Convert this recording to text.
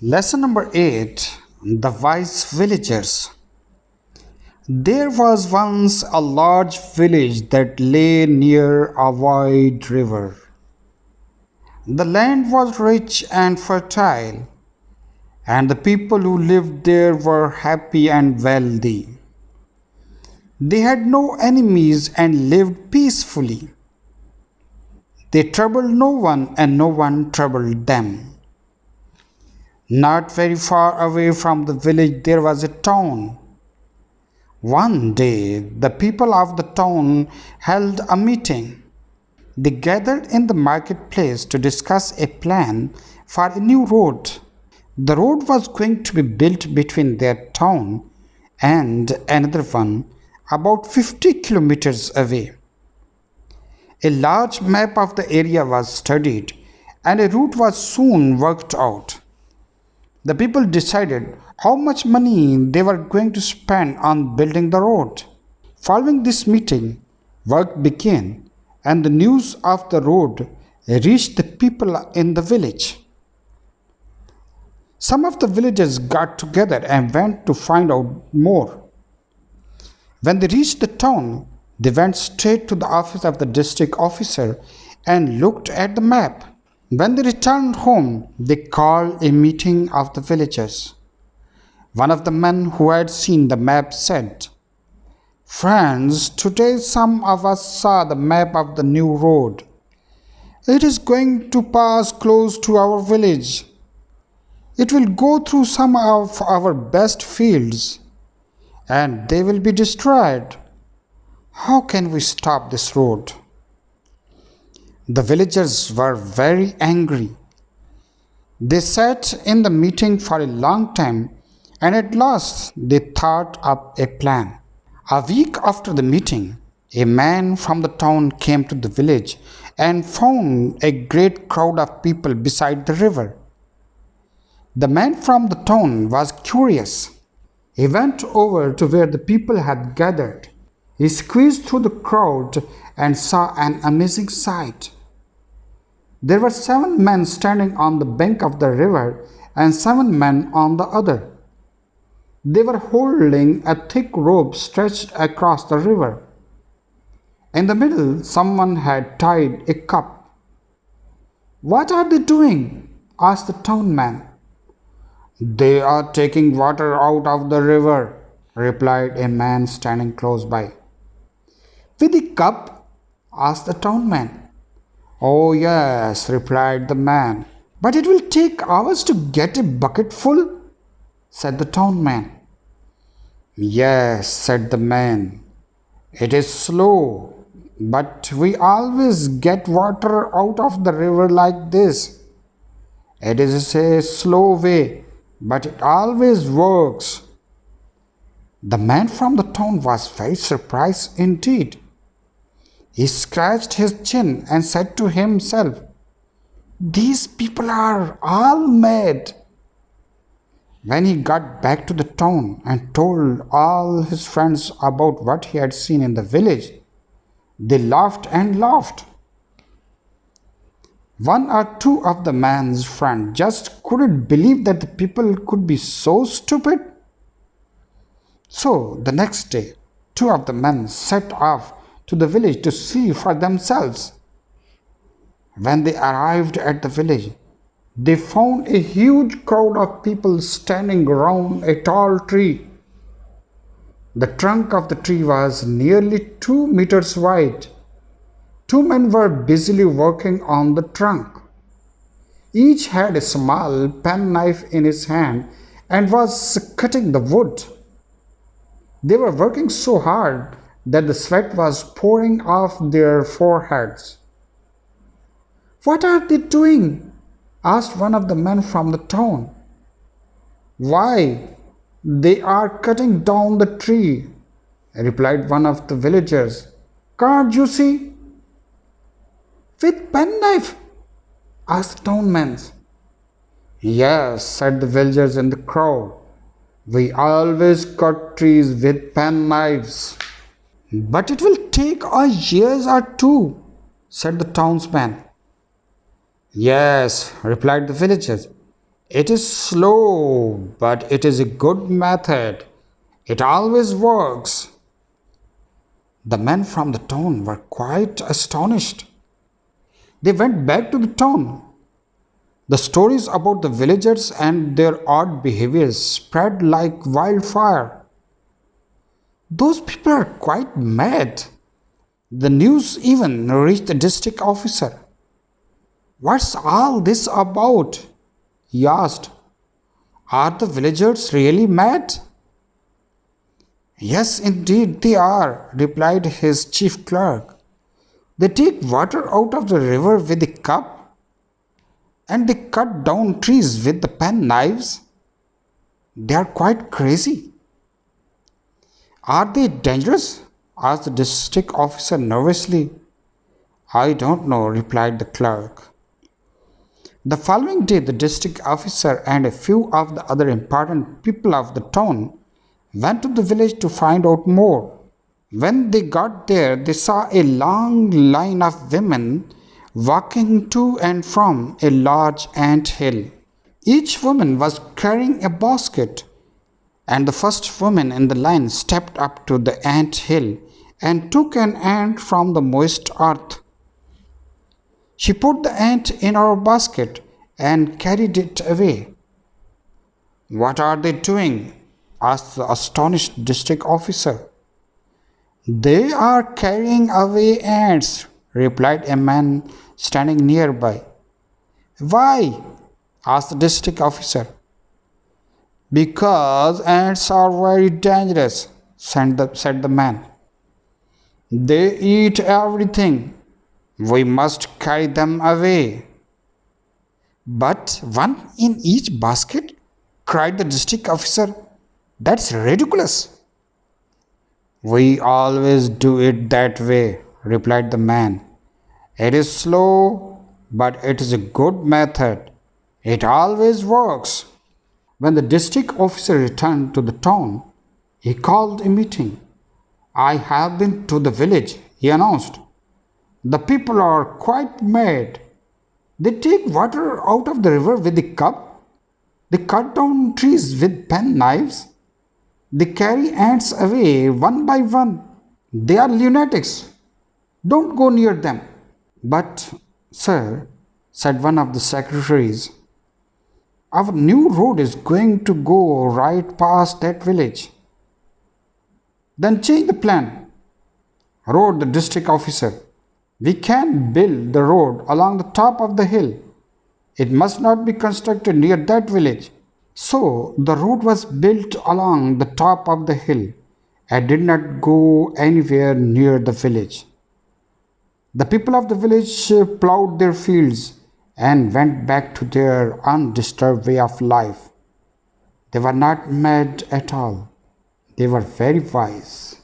Lesson number 8. The Wise Villagers. There was once a large village that lay near a wide river. The land was rich and fertile, and the people who lived there were happy and wealthy. They had no enemies and lived peacefully. They troubled no one, and no one troubled them. Not very far away from the village there was a town. One day the people of the town held a meeting. They gathered in the marketplace to discuss a plan for a new road. The road was going to be built between their town and another one about 50 kilometers away. A large map of the area was studied and a route was soon worked out. The people decided how much money they were going to spend on building the road. Following this meeting, work began and the news of the road reached the people in the village. Some of the villagers got together and went to find out more. When they reached the town, they went straight to the office of the district officer and looked at the map. When they returned home, they called a meeting of the villagers. One of the men who had seen the map said, "Friends, today some of us saw the map of the new road. It is going to pass close to our village. It will go through some of our best fields, and they will be destroyed. How can we stop this road?" The villagers were very angry. They sat in the meeting for a long time and at last they thought up a plan. A week after the meeting, a man from the town came to the village and found a great crowd of people beside the river. The man from the town was curious. He went over to where the people had gathered. He squeezed through the crowd and saw an amazing sight. There were 7 men standing on the bank of the river and 7 men on the other. They were holding a thick rope stretched across the river. In the middle, someone had tied a cup. "What are they doing?" asked the town man. "They are taking water out of the river," replied a man standing close by. "With the cup?" asked the town man. "Oh yes," replied the man. "But it will take hours to get a bucket full," said the town man. "Yes," said the man. "It is slow, but we always get water out of the river like this. It is a slow way, but it always works." The man from the town was very surprised indeed. He scratched his chin and said to himself, "These people are all mad." When he got back to the town and told all his friends about what he had seen in the village, they laughed and laughed. One or two of the man's friends just couldn't believe that the people could be so stupid. So the next day, 2 of the men set off to the village to see for themselves. When they arrived at the village, they found a huge crowd of people standing around a tall tree. The trunk of the tree was nearly 2 meters wide. 2 men were busily working on the trunk. Each had a small penknife in his hand and was cutting the wood. They were working so hard that the sweat was pouring off their foreheads. "What are they doing?" asked one of the men from the town. "Why, they are cutting down the tree," replied one of the villagers. "Can't you see?" "With penknife?" asked the town man. "Yes," said the villagers in the crowd. "We always cut trees with penknives." "But it will take a year or 2, said the townsman. "Yes," replied the villagers, It is slow, but it is a good method. It always works. The men from the town were quite astonished. They went back to the town. The stories about the villagers and their odd behaviors spread like wildfire. Those people are quite mad. The news even reached the district officer. What's all this about? He asked. Are the villagers really mad? Yes, indeed they are, replied his chief clerk. They take water out of the river with a cup and they cut down trees with the pen knives. They are quite crazy. Are they dangerous? Asked the district officer nervously. I don't know, replied the clerk. The following day, the district officer and a few of the other important people of the town went to the village to find out more. When they got there, they saw a long line of women walking to and from a large ant hill. Each woman was carrying a basket, and the first woman in the line stepped up to the ant hill and took an ant from the moist earth. She put the ant in her basket and carried it away. What are they doing? Asked the astonished district officer. They are carrying away ants, replied a man standing nearby. Why? Asked the district officer. Because ants are very dangerous, said the man. They eat everything. We must carry them away. But one in each basket? Cried the district officer. That's ridiculous. We always do it that way, replied the man. It is slow, but it is a good method. It always works. When the district officer returned to the town, he called a meeting. I have been to the village, he announced. The people are quite mad. They take water out of the river with a cup. They cut down trees with pen knives. They carry ants away one by one. They are lunatics. Don't go near them. But, sir, said one of the secretaries, our new road is going to go right past that village. Then change the plan, wrote the district officer. We can build the road along the top of the hill. It must not be constructed near that village. So the road was built along the top of the hill and did not go anywhere near the village. The people of the village plowed their fields and went back to their undisturbed way of life. They were not mad at all. They were very wise.